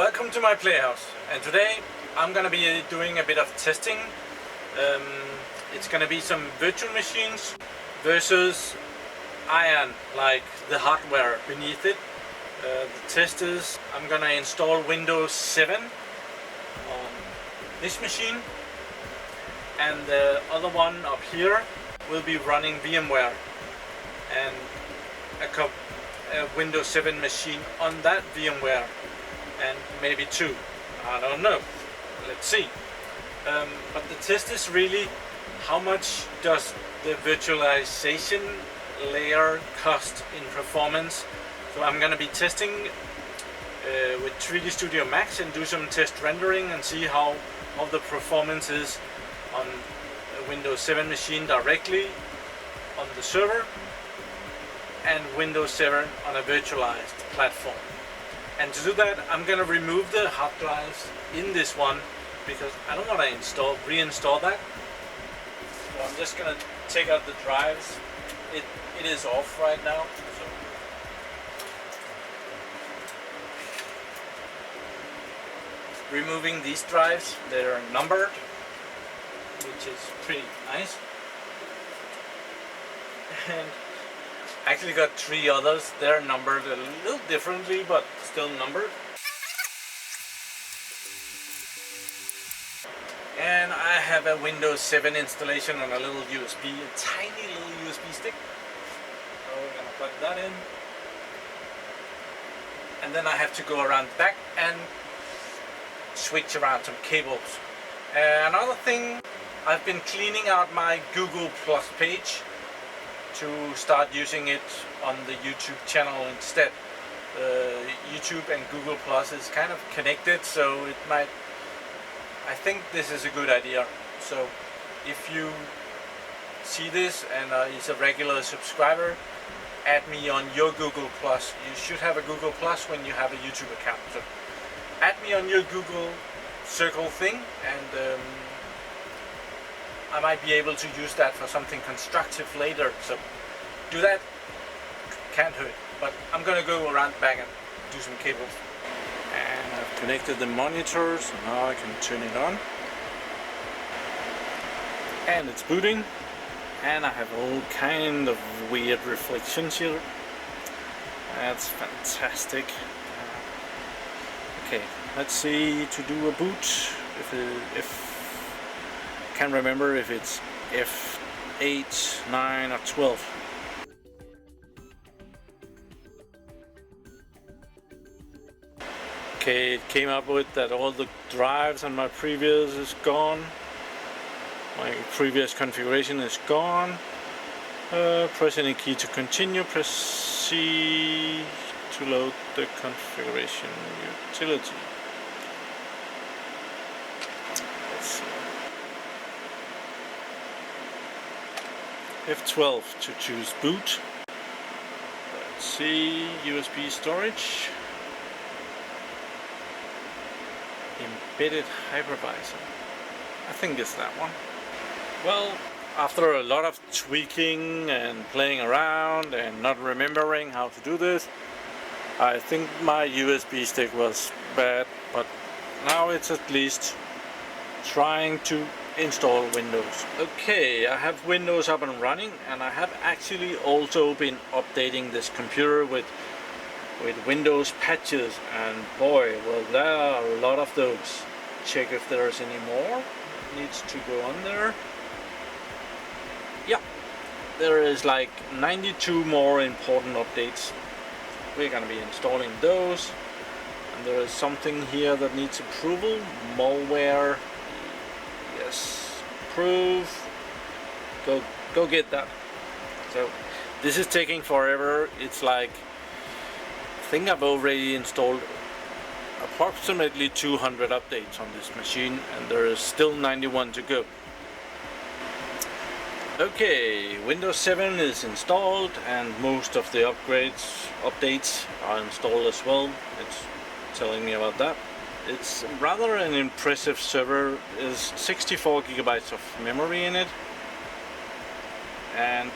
Welcome to my PlayHouse, and today I'm gonna be doing a bit of testing. It's gonna be some virtual machines versus iron, like the hardware beneath it. The test is I'm gonna install Windows 7 on this machine, and the other one up here will be running VMware, and a Windows 7 machine on that VMware, and maybe two, I don't know, let's see. But the test is really how much does the virtualization layer cost in performance. So I'm gonna be testing with 3D Studio Max and do some test rendering and see how the performance is on a Windows 7 machine directly on the server and Windows 7 on a virtualized platform. And to do that, I'm gonna remove the hard drives in this one because I don't want to reinstall that. So I'm just gonna take out the drives. It is off right now. So removing these drives, they're numbered, which is pretty nice. And I actually got 3 others. They're numbered a little differently, but still numbered. And I have a Windows 7 installation on a little USB, a tiny little USB stick. So we're gonna plug that in. And then I have to go around back and switch around some cables. Another thing, I've been cleaning out my Google Plus page to start using it on the YouTube channel instead. YouTube and Google Plus is kind of connected, so I think this is a good idea. So if you see this and is a regular subscriber, add me on your Google Plus. You should have a Google Plus when you have a YouTube account. So add me on your Google Circle thing, and I might be able to use that for something constructive later. So do that, can't hurt. But I'm gonna go around back and do some cables. And I've connected the monitor, so now I can turn it on. And it's booting. And I have all kind of weird reflections here. That's fantastic. Okay, let's see to do a boot. Can't remember if it's F8, 9 or 12. Okay, it came up with that all the drives on my previous is gone. My previous configuration is gone. Press any key to continue. Press C to load the configuration utility. Let's see. F12 to choose boot. Let's see, USB storage. Embedded hypervisor. I think it's that one. Well, after a lot of tweaking and playing around and not remembering how to do this, I think my USB stick was bad, but now it's at least trying to install Windows. Okay, I have Windows up and running, and I have actually also been updating this computer with Windows patches, and boy, well, there are a lot of those. Check if there's any more. Needs to go on there. Yeah, there is like 92 more important updates. We're gonna be installing those, and there is something here that needs approval. Malware, yes, approve. Go get that. So this is taking forever. It's like, I think I've already installed approximately 200 updates on this machine, and there is still 91 to go. Okay, Windows 7 is installed, and most of the updates are installed as well. It's telling me about that. It's rather an impressive server. There's 64 gigabytes of memory in it, and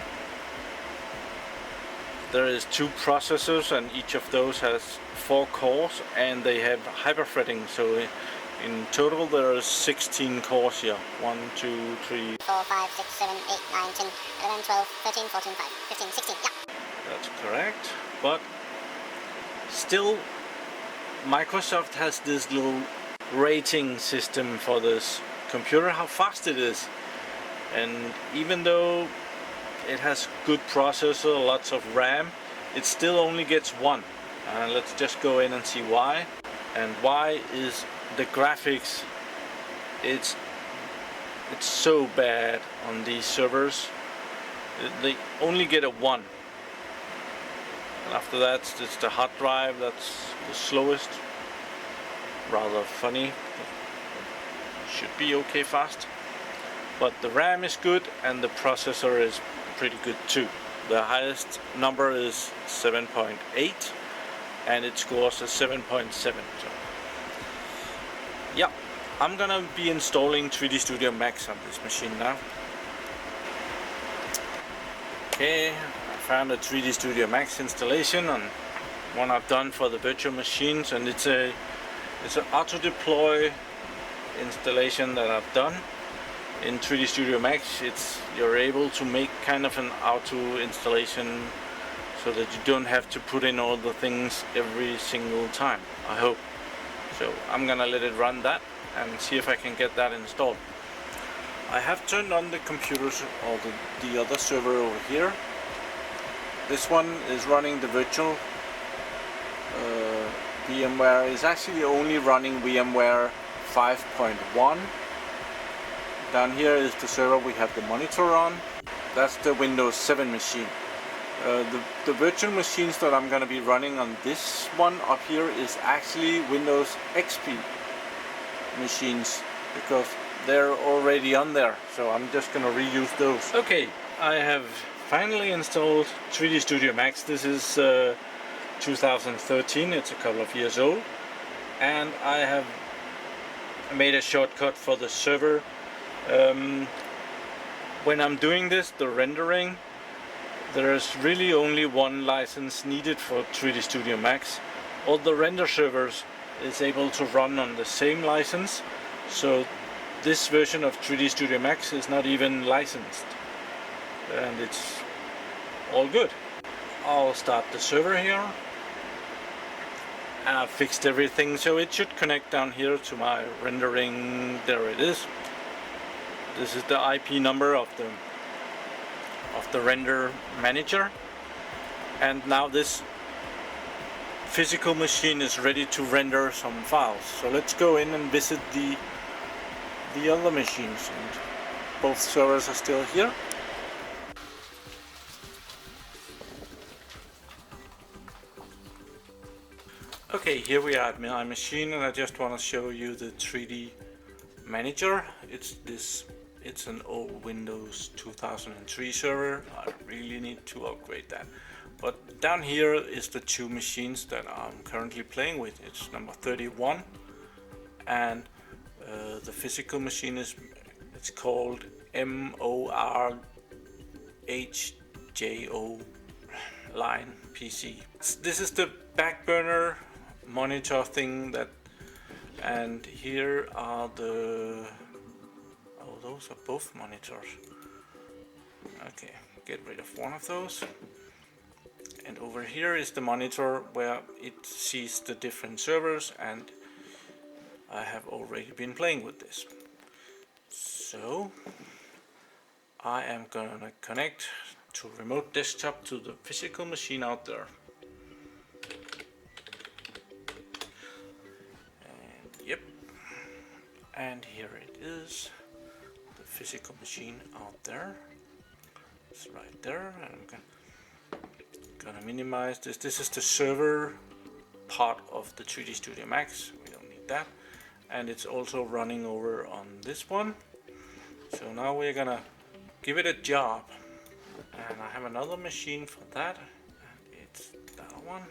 there is 2 processors, and each of those has 4 cores, and they have hyperthreading. So in total there are 16 cores here. 1, 2, 3, 4, 5, 6, 7, 8, 9, 10, 11, 12, 13, 14, 15, 16. Yeah. That's correct. But still, Microsoft has this little rating system for this computer, how fast it is. And even though it has good processor, lots of RAM, it still only gets 1. Let's just go in and see why. And why is the graphics. It's so bad on these servers. They only get a 1. And after that, it's the hard drive that's the slowest. Rather funny. Should be okay fast. But the RAM is good and the processor is pretty good too. The highest number is 7.8 and it scores a 7.7. So yeah, I'm gonna be installing 3D Studio Max on this machine now. Okay, I found a 3D Studio Max installation on one I've done for the virtual machines, and it's an auto deploy installation that I've done. In 3D Studio Max, you're able to make kind of an auto installation so that you don't have to put in all the things every single time, I hope. So I'm gonna let it run that and see if I can get that installed. I have turned on the computers, or the other server over here. This one is running the virtual VMware. Is actually only running VMware 5.1. Down here is the server we have the monitor on. That's the Windows 7 machine. The virtual machines that I'm going to be running on this one up here is actually Windows XP machines, because they're already on there, so I'm just going to reuse those. Okay, I have finally installed 3D Studio Max. This is 2013, it's a couple of years old, and I have made a shortcut for the server. When I'm doing this, the rendering, there's really only one license needed for 3D Studio Max. All the render servers is able to run on the same license, so this version of 3D Studio Max is not even licensed, and it's all good. I'll start the server here, and I've fixed everything, so it should connect down here to my rendering. There it is. This is the IP number of the render manager, and now this physical machine is ready to render some files. So let's go in and visit the other machines, and both servers are still here. Okay, here we are at my machine, and I just want to show you the 3D manager. It's an old Windows 2003 server. I really need to upgrade that. But down here is the 2 machines that I'm currently playing with. It's number 31, and the physical machine it's called MORHJO line PC. This is the back burner monitor thing and here are those are both monitors. Okay, get rid of one of those. And over here is the monitor where it sees the different servers, and I have already been playing with this. So I am gonna connect to remote desktop to the physical machine out there. And yep, and here it is, the physical machine out there. It's right there, and I'm gonna minimize this. This is the server part of the 3D Studio Max. We don't need that. And it's also running over on this one. So now we're gonna give it a job. And I have another machine for that. And it's that one.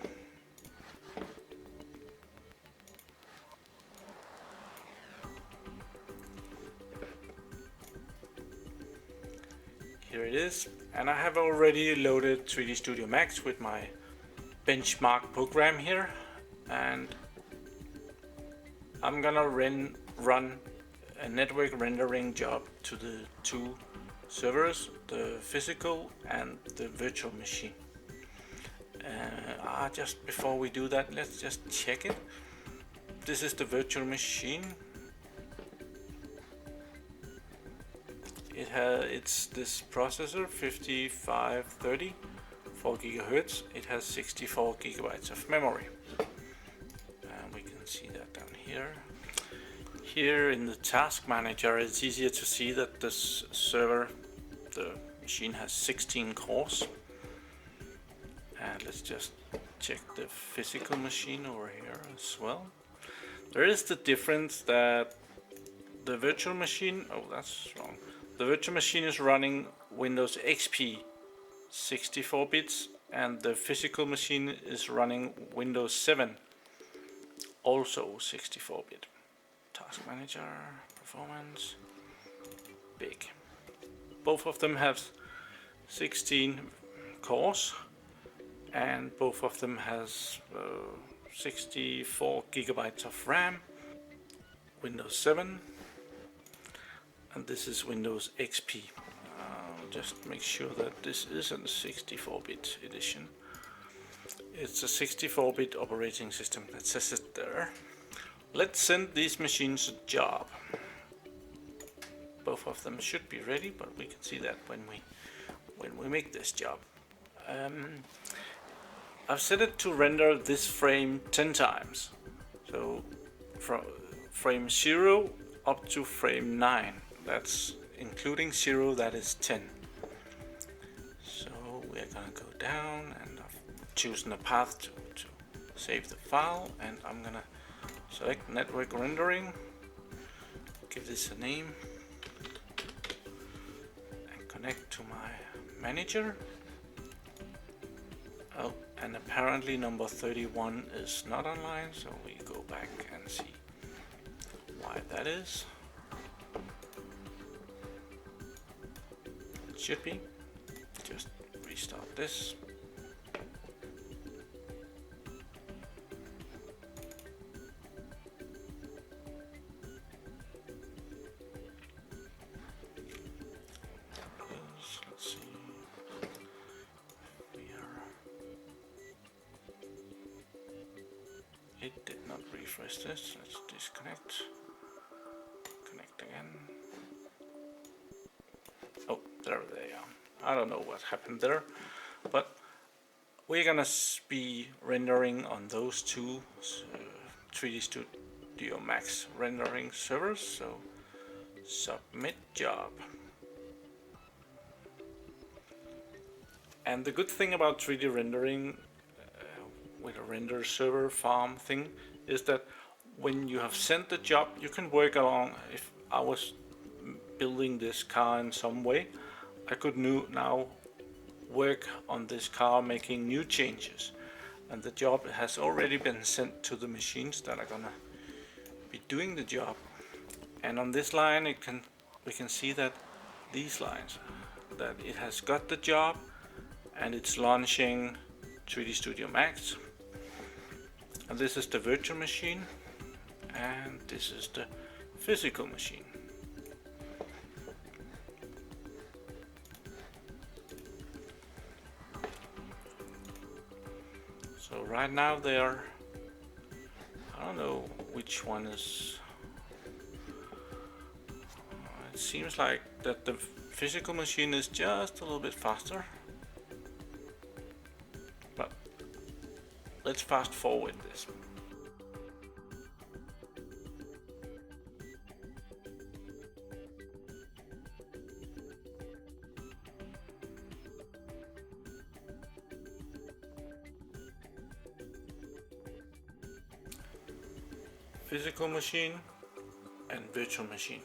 here it is, and I have already loaded 3D Studio Max with my benchmark program here, and I'm gonna run a network rendering job to the two servers, the physical and the virtual machine. Just before we do that, let's just check it. This is the virtual machine. It's this processor 5530, 4 gigahertz. It has 64 gigabytes of memory. And we can see that down here. Here in the task manager, it's easier to see that this server, the machine, has 16 cores. And let's just check the physical machine over here as well. There is the difference that the virtual machine, oh that's wrong. The virtual machine is running Windows XP 64 bits and the physical machine is running Windows 7, also 64 bit. Task manager, performance, big. Both of them have 16 cores and both of them has 64 gigabytes of RAM, Windows 7, and this is Windows XP. Just make sure that this isn't a 64-bit edition. It's a 64-bit operating system that says it there. Let's send these machines a job. Both of them should be ready, but we can see that when we make this job. I've set it to render this frame 10 times. So from frame 0 up to frame 9. That's including 0, that is 10. So we're gonna go down and I've chosen a path to save the file, and I'm gonna select network rendering, give this a name, and connect to my manager. Oh, and apparently number 31 is not online, so we go back and see why that is. It should be. Just restart this. Let's see. It did not refresh this. Let's disconnect. Connect again. Oh, there they are. I don't know what happened there, but we're gonna be rendering on those two 3D Studio Max rendering servers. So submit job. And the good thing about 3D rendering with a render server farm thing is that when you have sent the job, you can work along. If I was building this car in some way, I could now work on this car making new changes, and the job has already been sent to the machines that are gonna be doing the job. And on this line we can see that these lines, that it has got the job and it's launching 3D Studio Max. And this is the virtual machine, and this is the physical machine. So right now they are, I don't know which one is, it seems like that the physical machine is just a little bit faster. But let's fast forward this. Physical machine and virtual machine.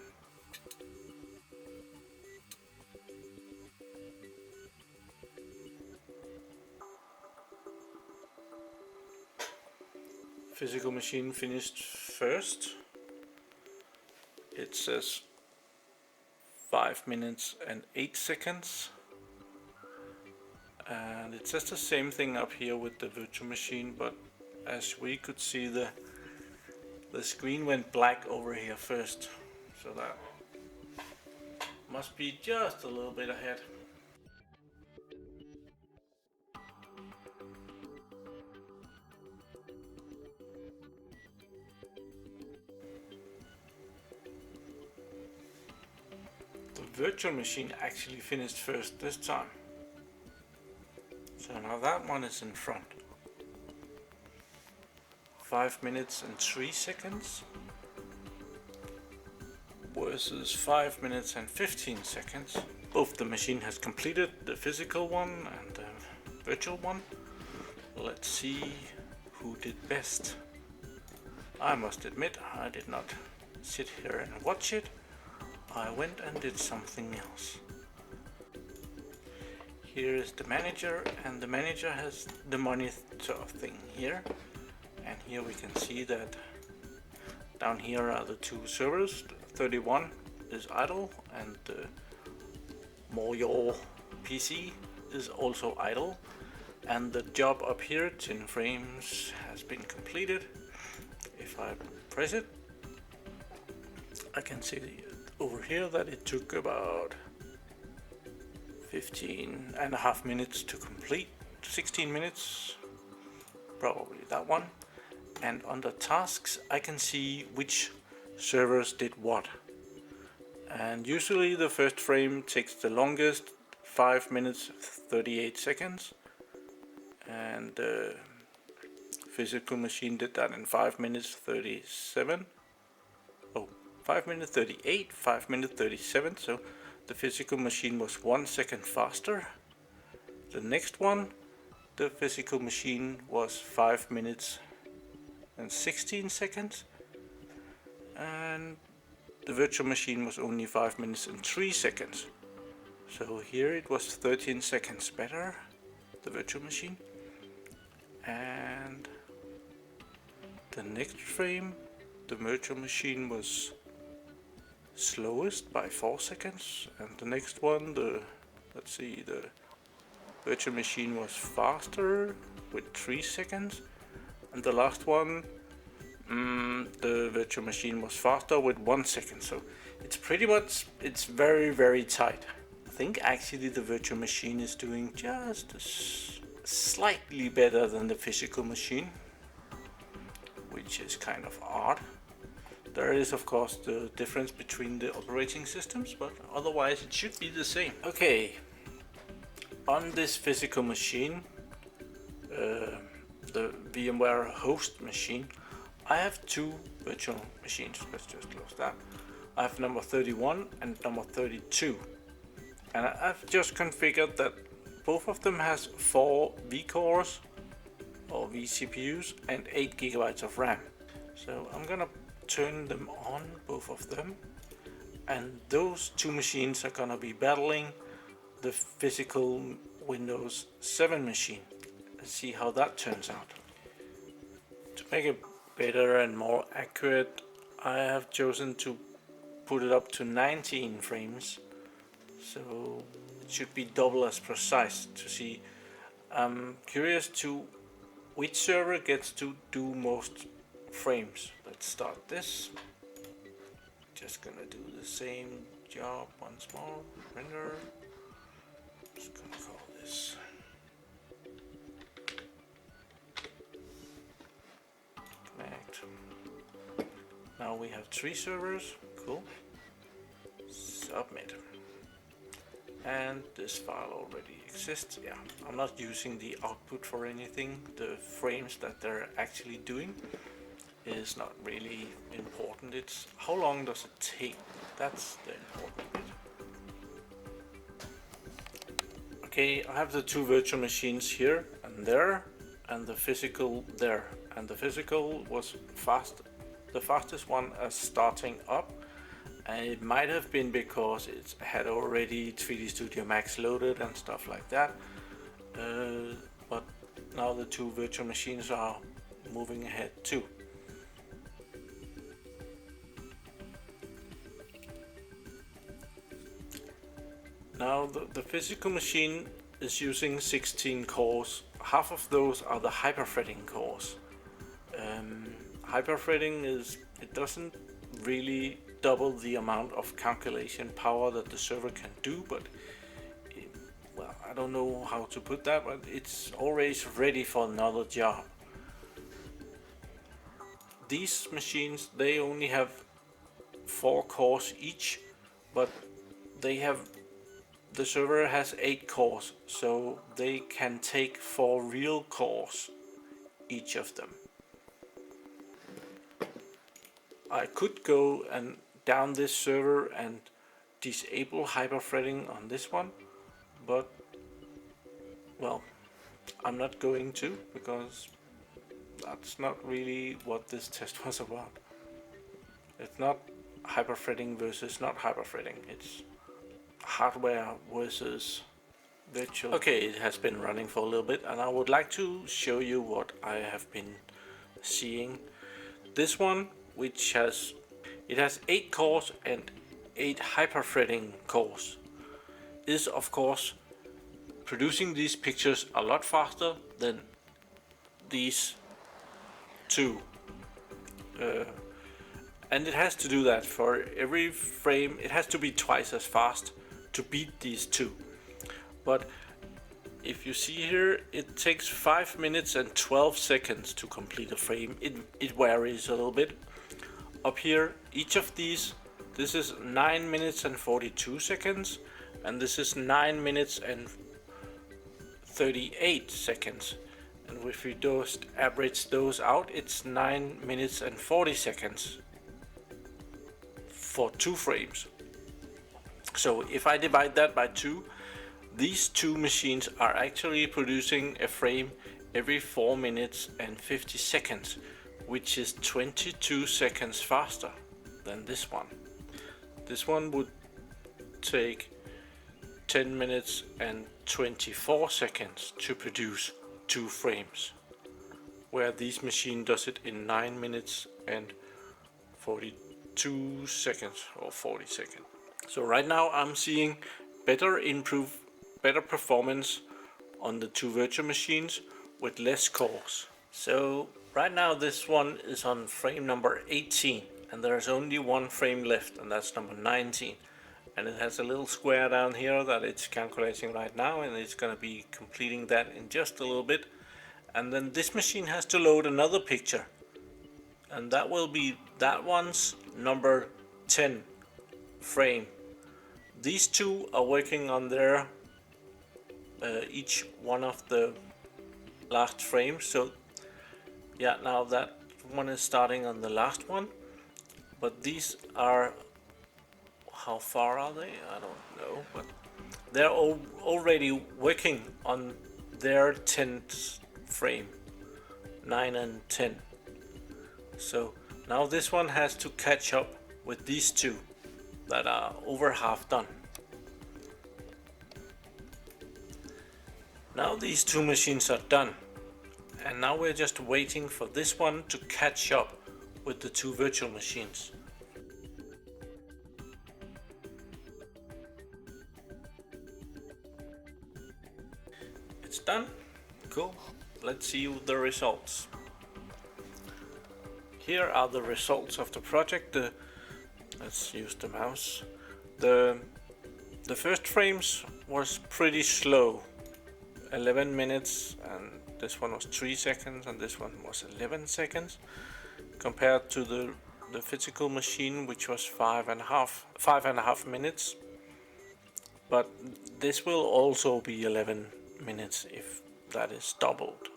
Physical machine finished first. It says 5 minutes and 8 seconds. And it says the same thing up here with the virtual machine, but as we could see, the screen went black over here first, so that must be just a little bit ahead. The virtual machine actually finished first this time. So now that one is in front. 5 minutes and 3 seconds versus 5 minutes and 15 seconds. Both the machine has completed, the physical one and the virtual one. Let's see who did best. I must admit, I did not sit here and watch it. I went and did something else. Here is the manager, and the manager has the monitor thing here. And here we can see that down here are the two servers. 31 is idle, and the your PC is also idle. And the job up here, 10 frames, has been completed. If I press it, I can see over here that it took about 15.5 minutes to complete. 16 minutes, probably that one. And under tasks, I can see which servers did what. And usually the first frame takes the longest, 5 minutes 38 seconds. And the physical machine did that in 5 minutes 37. 5 minutes 38, 5 minutes 37. So the physical machine was 1 second faster. The next one, the physical machine was 5 minutes and 16 seconds. And the virtual machine was only 5 minutes and 3 seconds. So here it was 13 seconds better, the virtual machine. And the next frame, the virtual machine was slowest by 4 seconds, and the next one, the virtual machine was faster with 3 seconds, and the last one, the virtual machine was faster with 1 second. So it's pretty much, it's very tight. I think actually the virtual machine is doing just slightly better than the physical machine, which is kind of odd. There is of course the difference between the operating systems, but otherwise it should be the same. Okay, on this physical machine, the VMware host machine, I have two virtual machines. Let's just close that. I have number 31 and number 32, and I've just configured that both of them has 4 vCores or vCPUs and 8 GB of RAM. So I'm gonna turn them on, both of them, and those two machines are gonna be battling the physical Windows 7 machine. Let's see how that turns out. To make it better and more accurate, I have chosen to put it up to 19 frames, so it should be double as precise to see. I'm curious to which server gets to do most frames. Let's start this. Just gonna do the same job once more. Render. Just gonna call this connect. Now we have 3 servers. Cool. Submit. And this file already exists. Yeah, I'm not using the output for anything. The frames that they're actually doing is not really important. It's how long does it take. That's the important bit. Okay, I have the 2 virtual machines here and there, and the physical there. And the physical was the fastest one as starting up. And it might have been because it had already 3D Studio Max loaded and stuff like that. But now the 2 virtual machines are moving ahead too. Now the physical machine is using 16 cores. Half of those are the hyperthreading cores. Hyperthreading it doesn't really double the amount of calculation power that the server can do, but well, I don't know how to put that, but it's always ready for another job. These machines, they only have 4 cores each, but the server has 8 cores, so they can take 4 real cores, each of them. I could go and down this server and disable hyperthreading on this one, but well, I'm not going to, because that's not really what this test was about. It's not hyperthreading versus not hyperthreading, it's hardware versus virtual. Okay, it has been running for a little bit, and I would like to show you what I have been seeing. This one, which has 8 cores and 8 hyperthreading cores, is of course producing these pictures a lot faster than these two. And it has to do that for every frame. It has to be twice as fast to beat these two. But if you see here, it takes 5 minutes and 12 seconds to complete a frame. It varies a little bit. Up here, each of these, this is 9 minutes and 42 seconds, and this is 9 minutes and 38 seconds. And if we just average those out, it's 9 minutes and 40 seconds for 2 frames. So if I divide that by 2, these 2 machines are actually producing a frame every 4 minutes and 50 seconds, which is 22 seconds faster than this one. This one would take 10 minutes and 24 seconds to produce 2 frames, where this machine does it in 9 minutes and 42 seconds or 40 seconds. So right now I'm seeing better performance on the 2 virtual machines with less cores. So right now this one is on frame number 18, and there's only 1 frame left, and that's number 19. And it has a little square down here that it's calculating right now, and it's going to be completing that in just a little bit. And then this machine has to load another picture, and that will be that one's number 10 frame. These 2 are working on their each one of the last frames. So yeah, now that one is starting on the last one, but these are, how far are they? I don't know, but they're already working on their 10th frame, 9 and 10. So now this one has to catch up with these 2 that are over half done. Now these 2 machines are done, and now we're just waiting for this one to catch up with the 2 virtual machines. It's done. Cool. Let's see the results. Here are the results of the project. Let's use the mouse. The first frames was pretty slow, 11 minutes, and this one was 3 seconds, and this one was 11 seconds, compared to the physical machine, which was 5.5 minutes. But this will also be 11 minutes if that is doubled.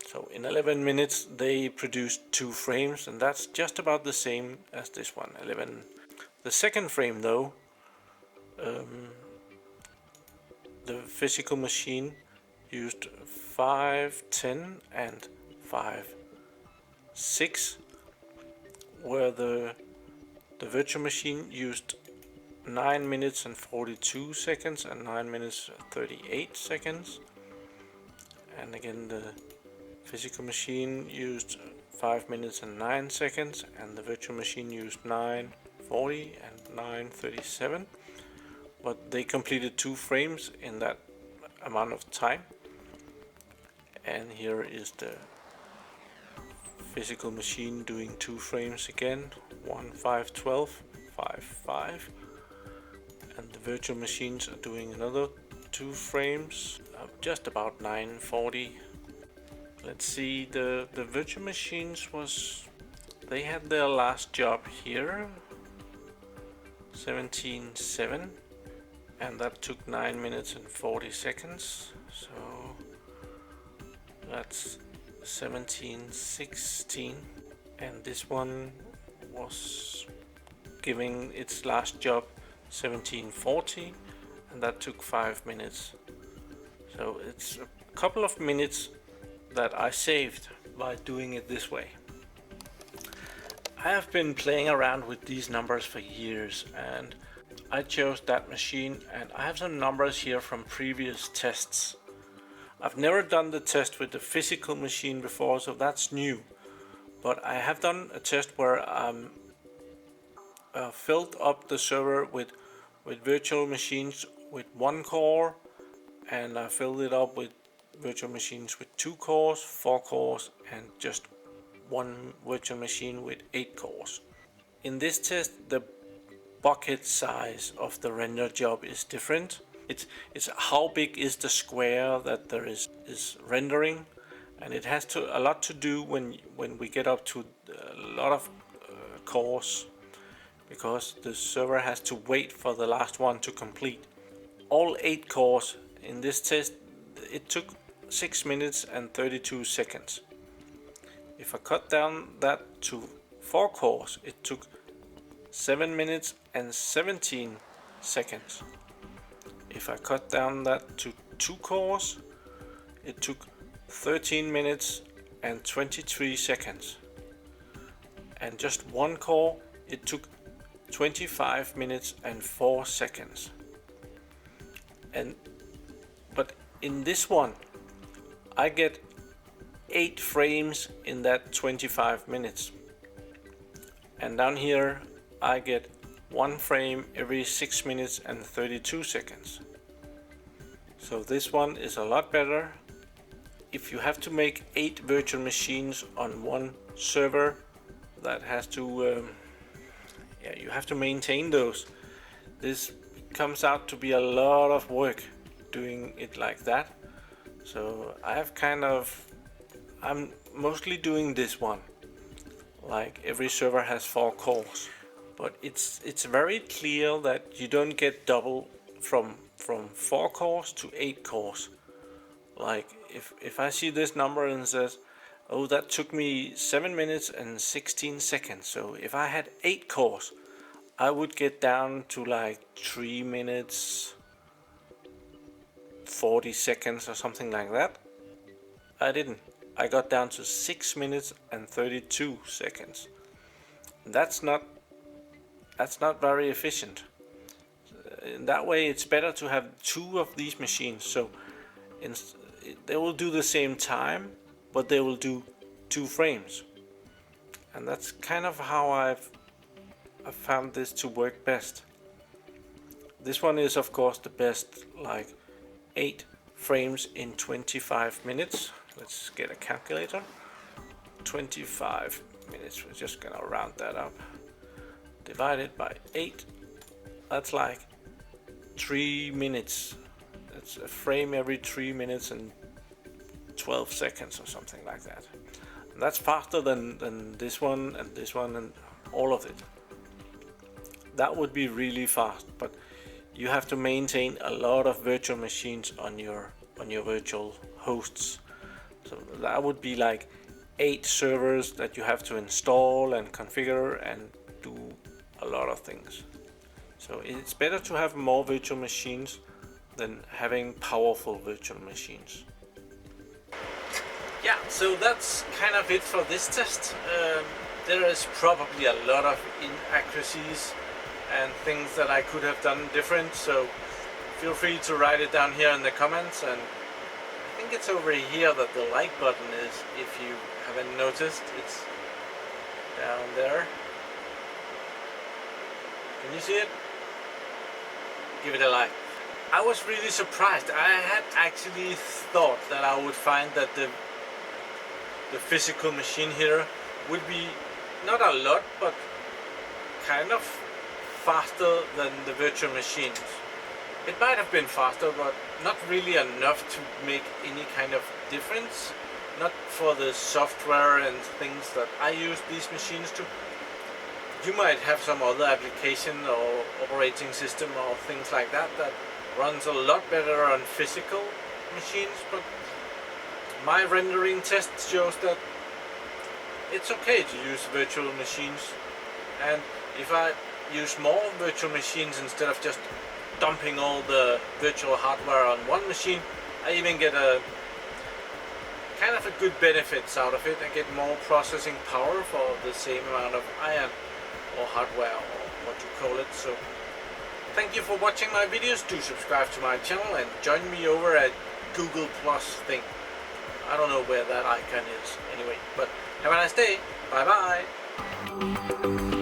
So in 11 minutes they produced 2 frames, and that's just about the same as this one, 11. The second frame though, the physical machine used 5:10 and 5:6, where the virtual machine used 9 minutes and 42 seconds and 9 minutes 38 seconds. And again, the physical machine used 5 minutes and 9 seconds, and the virtual machine used 9:40 and 9:37. But they completed 2 frames in that amount of time. And here is the physical machine doing 2 frames again, 1 5 12 5 5, and the virtual machines are doing another 2 frames, just about 940. Let's see, the virtual machines they had their last job here, 17.7, and that took 9 minutes and 40 seconds. So that's 17.16, and this one was giving its last job 17.40, and that took 5 minutes. So it's a couple of minutes that I saved by doing it this way. I have been playing around with these numbers for years, and I chose that machine, and I have some numbers here from previous tests. I've never done the test with the physical machine before, so that's new. But I have done a test where filled up the server with virtual machines with 1 core, and I filled it up with virtual machines with 2 cores, 4 cores, and just 1 virtual machine with 8 cores. In this test, the bucket size of the render job is different. It's how big is the square that there is rendering, and it has a lot to do when we get up to a lot of cores, because the server has to wait for the last one to complete. All 8 cores in this test, it took 6 minutes and 32 seconds. If I cut down that to 4 cores, it took 7 minutes and 17 seconds. If I cut down that to 2 cores, it took 13 minutes and 23 seconds. And just 1 core, it took 25 minutes and 4 seconds. But in this one, I get 8 frames in that 25 minutes. And down here, I get 1 frame every 6 minutes and 32 seconds. So this one is a lot better. If you have to make 8 virtual machines on one server, that has to you have to maintain those. This comes out to be a lot of work doing it like that. So I'm mostly doing this one. Like every server has 4 cores, but it's very clear that you don't get double from 4 cores to 8 cores. Like if I see this number and says, oh, that took me 7 minutes and 16 seconds. So if I had 8 cores, I would get down to like 3 minutes 40 seconds or something like that. I didn't. I got down to 6 minutes and 32 seconds. That's not very efficient. In that way, it's better to have 2 of these machines. So they will do the same time, but they will do 2 frames. And that's kind of how I've found this to work best. This one is of course the best, like 8 frames in 25 minutes. Let's get a calculator. 25 minutes, we're just gonna round that up. Divided by 8, that's like 3 minutes. That's a frame every 3 minutes and 12 seconds or something like that. And that's faster than this one and all of it. That would be really fast, but you have to maintain a lot of virtual machines on your virtual hosts. So that would be like 8 servers that you have to install and configure and do a lot of things. So it's better to have more virtual machines than having powerful virtual machines. Yeah, so that's kind of it for this test. There is probably a lot of inaccuracies and things that I could have done different, so feel free to write it down here in the comments. And I think it's over here that the like button is, if you haven't noticed. It's down there. Can you see it? Give it a like. I was really surprised. I had actually thought that I would find that the physical machine here would be not a lot, but kind of faster than the virtual machines. It might have been faster, but not really enough to make any kind of difference. Not for the software and things that I use these machines to. You might have some other application or operating system or things like that that runs a lot better on physical machines, but my rendering test shows that it's okay to use virtual machines. And if I use more virtual machines instead of just dumping all the virtual hardware on one machine, I even get a kind of a good benefits out of it. I get more processing power for the same amount of iron or hardware or what you call it. So thank you for watching my videos. Do subscribe to my channel and join me over at Google Plus thing. I don't know where that icon is anyway, but have a nice day. Bye bye.